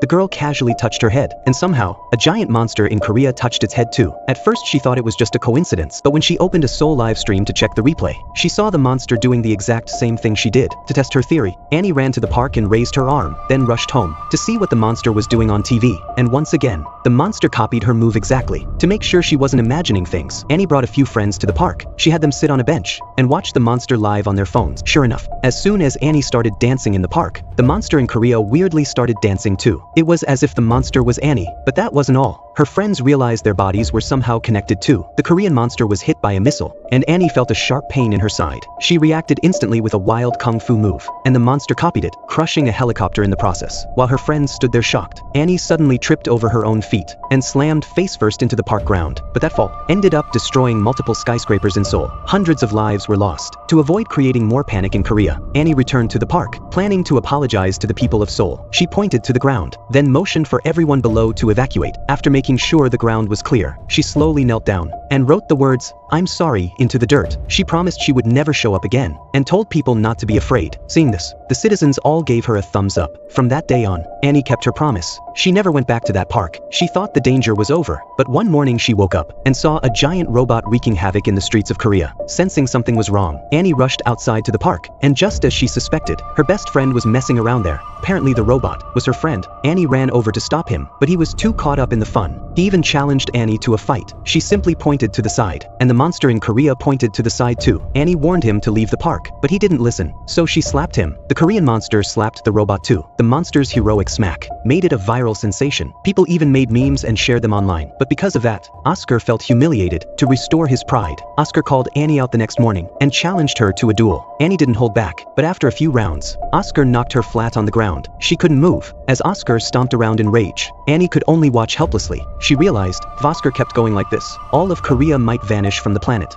the girl casually touched her head, and somehow, a giant monster in Korea touched its head too. At first she thought it was just a coincidence, but when she opened a Seoul live stream to check the replay, she saw the monster doing the exact same thing she did. To test her theory, Annie ran to the park and raised her arm, then rushed home to see what the monster was doing on TV. And once again, the monster copied her move exactly. To make sure she wasn't imagining things, Annie brought a few friends to the park. She had them sit on a bench and watch the monster live on their phones. Sure enough, as soon as Annie started dancing in the park, the monster in Korea weirdly started dancing too. It was as if the monster was Annie, but that wasn't all. Her friends realized their bodies were somehow connected too. The Korean monster was hit by a missile, and Annie felt a sharp pain in her side. She reacted instantly with a wild kung fu move, and the monster copied it, crushing a helicopter in the process. While her friends stood there shocked, Annie suddenly tripped over her own feet and slammed face first into the park ground. But that fall ended up destroying multiple skyscrapers in Seoul. Hundreds of lives were lost. To avoid creating more panic in Korea, Annie returned to the park, planning to apologize to the people of Seoul. She pointed to the ground, then motioned for everyone below to evacuate. After making sure the ground was clear, she slowly knelt down and wrote the words, "I'm sorry," into the dirt. She promised she would never show up again and told people not to be afraid. Seeing this, the citizens all gave her a thumbs up. From that day on, Annie kept her promise. She never went back to that park. She thought the danger was over, but one morning she woke up and saw a giant robot wreaking havoc in the streets of Korea. Sensing something was wrong, Annie rushed outside to the park, and just as she suspected, her best friend was messing around there. Apparently the robot was her friend. Annie ran over to stop him, but he was too caught up in the fun. He even challenged Annie to a fight. She simply pointed to the side, and the monster in Korea pointed to the side too. Annie warned him to leave the park, but he didn't listen, so she slapped him. The Korean monster slapped the robot too. The monster's heroic smack made it a viral sensation. People even made memes and shared them online. But because of that, Oscar felt humiliated. To restore his pride, Oscar called Annie out the next morning and challenged her to a duel. Annie didn't hold back, but after a few rounds, Oscar knocked her flat on the ground. She couldn't move. As Oscar stomped around in rage, Annie could only watch helplessly. She realized, if Oscar kept going like this, all of Korea might vanish from the planet.